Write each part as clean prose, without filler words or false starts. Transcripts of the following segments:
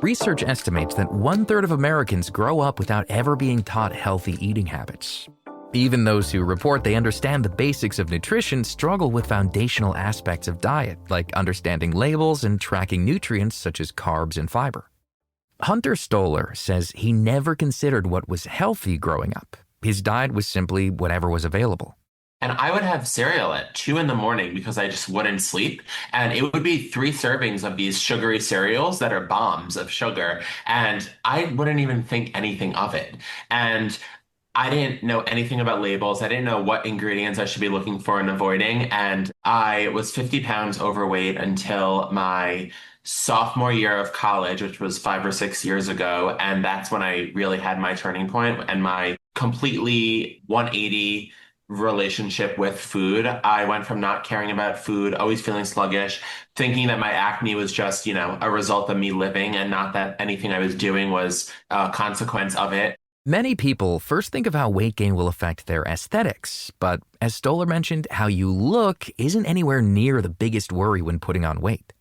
research estimates that 1/3 of Americans grow up without ever being taught healthy eating habits. Even those who report they understand the basics of nutrition struggle with foundational aspects of diet, like understanding labels and tracking nutrients such as carbs and fiber. Hunter Stoller says he never considered what was healthy growing up. His diet was simply whatever was available. And I would have cereal at 2 in the morning because I just wouldn't sleep. And it would be 3 servings of these sugary cereals that are bombs of sugar. And I wouldn't even think anything of it. And I didn't know anything about labels. I didn't know what ingredients I should be looking for and avoiding. And I was 50 pounds overweight until my sophomore year of college, which was 5 or 6 years ago. And that's when I really had my turning point and my completely 180 relationship with food. I went from not caring about food, always feeling sluggish, thinking that my acne was just, a result of me living and not that anything I was doing was a consequence of it. Many people first think of how weight gain will affect their aesthetics, but as Stoller mentioned, how you look isn't anywhere near the biggest worry when putting on weight.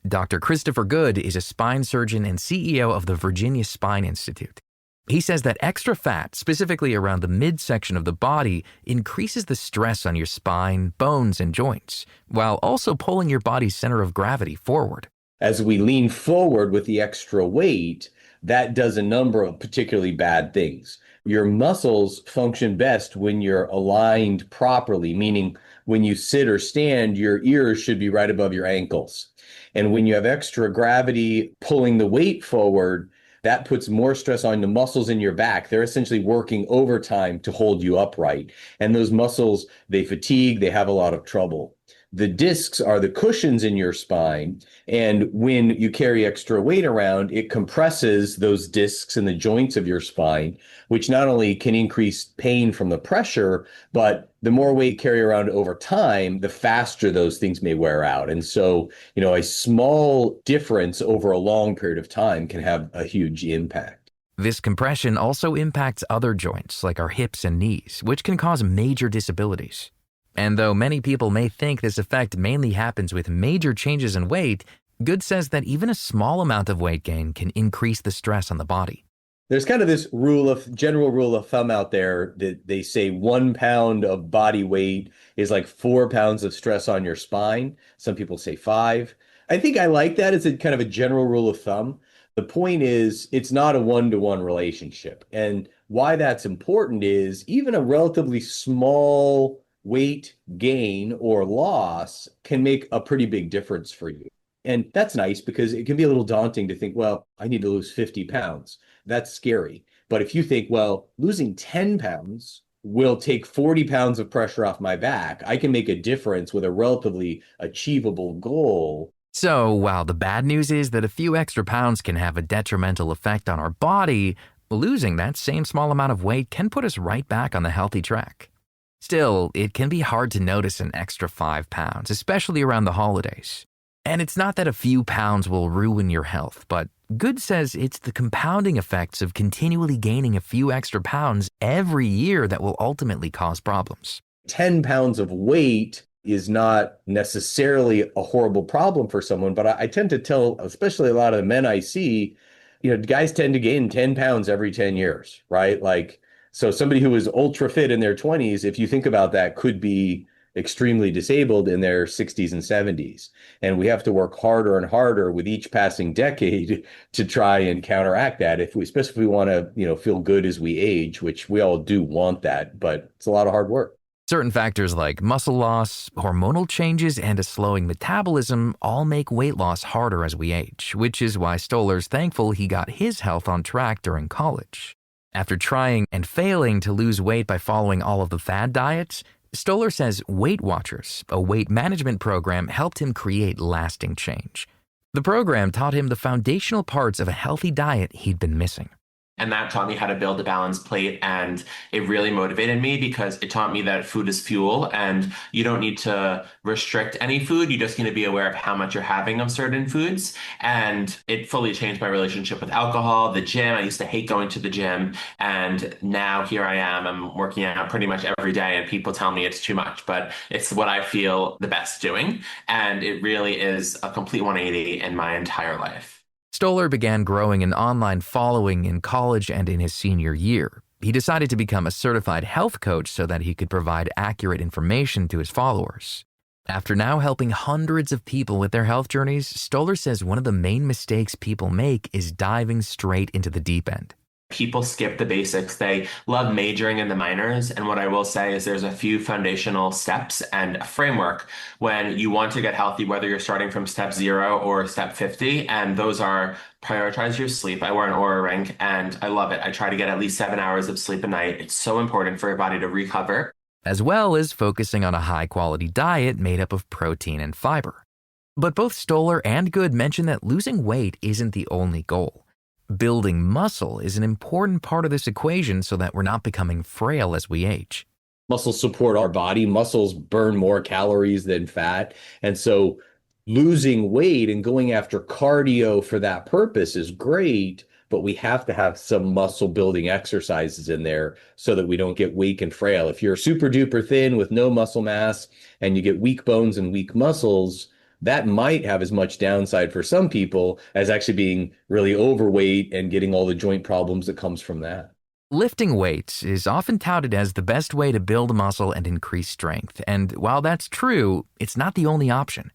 Dr. Christopher Good is a spine surgeon and CEO of the Virginia Spine Institute. He says that extra fat, specifically around the midsection of the body, increases the stress on your spine, bones, and joints, while also pulling your body's center of gravity forward. As we lean forward with the extra weight, that does a number of particularly bad things. Your muscles function best when you're aligned properly, meaning when you sit or stand, your ears should be right above your ankles. And when you have extra gravity pulling the weight forward, that puts more stress on the muscles in your back. They're essentially working overtime to hold you upright. And those muscles, they fatigue, they have a lot of trouble. The discs are the cushions in your spine. And when you carry extra weight around, it compresses those discs and the joints of your spine, which not only can increase pain from the pressure, but the more weight you carry around over time, the faster those things may wear out. And so, a small difference over a long period of time can have a huge impact. This compression also impacts other joints like our hips and knees, which can cause major disabilities. And though many people may think this effect mainly happens with major changes in weight, Good says that even a small amount of weight gain can increase the stress on the body. There's kind of this general rule of thumb out there that they say 1 pound of body weight is like 4 pounds of stress on your spine. Some people say 5. I think I like that as a kind of a general rule of thumb. The point is, it's not a one-to-one relationship. And why that's important is even a relatively small weight gain or loss can make a pretty big difference for you. And that's nice because it can be a little daunting to think, well, I need to lose 50 pounds. That's scary. But if you think, well, losing 10 pounds will take 40 pounds of pressure off my back, I can make a difference with a relatively achievable goal. So while the bad news is that a few extra pounds can have a detrimental effect on our body, losing that same small amount of weight can put us right back on the healthy track. Still, it can be hard to notice an extra 5 pounds, especially around the holidays. And it's not that a few pounds will ruin your health, but Good says it's the compounding effects of continually gaining a few extra pounds every year that will ultimately cause problems. 10 pounds of weight is not necessarily a horrible problem for someone, but I tend to tell, especially a lot of the men I see, guys tend to gain 10 pounds every 10 years, right? So somebody who is ultra fit in their 20s, if you think about that, could be extremely disabled in their 60s and 70s. And we have to work harder and harder with each passing decade to try and counteract that, especially if we want to, feel good as we age, which we all do want that, but it's a lot of hard work. Certain factors like muscle loss, hormonal changes, and a slowing metabolism all make weight loss harder as we age, which is why Stoller's thankful he got his health on track during college. After trying and failing to lose weight by following all of the fad diets, Stoller says Weight Watchers, a weight management program, helped him create lasting change. The program taught him the foundational parts of a healthy diet he'd been missing. And that taught me how to build a balanced plate. And it really motivated me because it taught me that food is fuel and you don't need to restrict any food. You just need to be aware of how much you're having of certain foods. And it fully changed my relationship with alcohol, the gym. I used to hate going to the gym. And now here I am. I'm working out pretty much every day and people tell me it's too much, but it's what I feel the best doing. And it really is a complete 180 in my entire life. Stoller began growing an online following in college and in his senior year. He decided to become a certified health coach so that he could provide accurate information to his followers. After now helping hundreds of people with their health journeys, Stoller says one of the main mistakes people make is diving straight into the deep end. People skip the basics. They love majoring in the minors. And what I will say is there's a few foundational steps and a framework when you want to get healthy, whether you're starting from step 0 or step 50. And those are prioritize your sleep. I wear an Oura ring and I love it. I try to get at least 7 hours of sleep a night. It's so important for your body to recover. As well as focusing on a high-quality diet made up of protein and fiber. But both Stoller and Good mention that losing weight isn't the only goal. Building muscle is an important part of this equation so that we're not becoming frail as we age. Muscles support our body. Muscles burn more calories than fat. And so losing weight and going after cardio for that purpose is great, but we have to have some muscle building exercises in there so that we don't get weak and frail. If you're super duper thin with no muscle mass and you get weak bones and weak muscles, that might have as much downside for some people as actually being really overweight and getting all the joint problems that comes from that. Lifting weights is often touted as the best way to build muscle and increase strength. And while that's true, it's not the only option.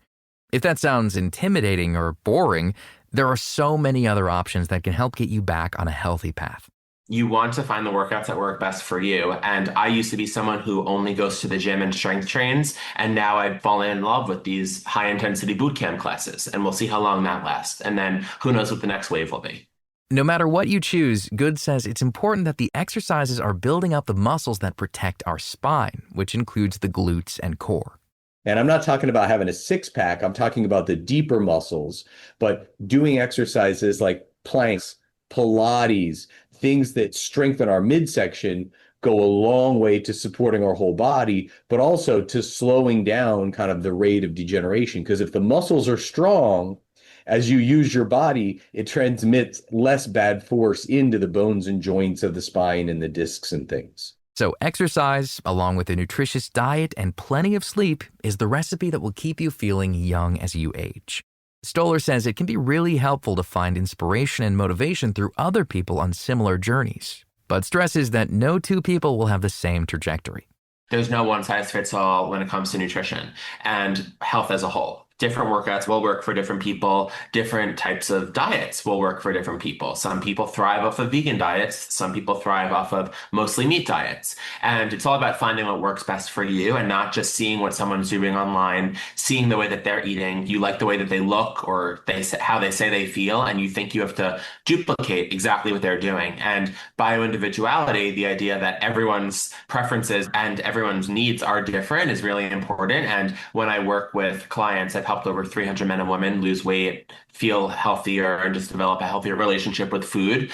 If that sounds intimidating or boring, there are so many other options that can help get you back on a healthy path. You want to find the workouts that work best for you. And I used to be someone who only goes to the gym and strength trains. And now I've fallen in love with these high intensity boot camp classes. And we'll see how long that lasts. And then who knows what the next wave will be. No matter what you choose, Good says it's important that the exercises are building up the muscles that protect our spine, which includes the glutes and core. And I'm not talking about having a six-pack. I'm talking about the deeper muscles, but doing exercises like planks, Pilates, things that strengthen our midsection go a long way to supporting our whole body, but also to slowing down kind of the rate of degeneration. Because if the muscles are strong, as you use your body, it transmits less bad force into the bones and joints of the spine and the discs and things. So exercise, along with a nutritious diet and plenty of sleep, is the recipe that will keep you feeling young as you age. Stoller says it can be really helpful to find inspiration and motivation through other people on similar journeys, but stresses that no two people will have the same trajectory. There's no one size fits all when it comes to nutrition and health as a whole. Different workouts will work for different people. Different types of diets will work for different people. Some people thrive off of vegan diets. Some people thrive off of mostly meat diets. And it's all about finding what works best for you and not just seeing what someone's doing online, seeing the way that they're eating. You like the way that they look or how they say they feel, and you think you have to duplicate exactly what they're doing. And bioindividuality, the idea that everyone's preferences and everyone's needs are different, is really important. And when I work with clients, I've helped over 300 men and women lose weight, feel healthier, and just develop a healthier relationship with food.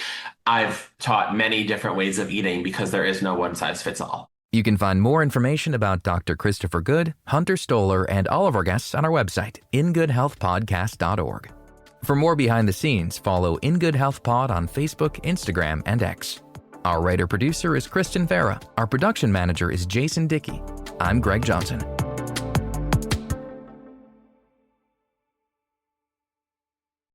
I've taught many different ways of eating because there is no one size fits all. You can find more information about Dr. Christopher Good, Hunter Stoller, and all of our guests on our website, ingoodhealthpodcast.org. For more behind the scenes, follow In Good Health Pod on Facebook, Instagram, and X. Our writer-producer is Kristen Farrah. Our production manager is Jason Dickey. I'm Greg Johnson.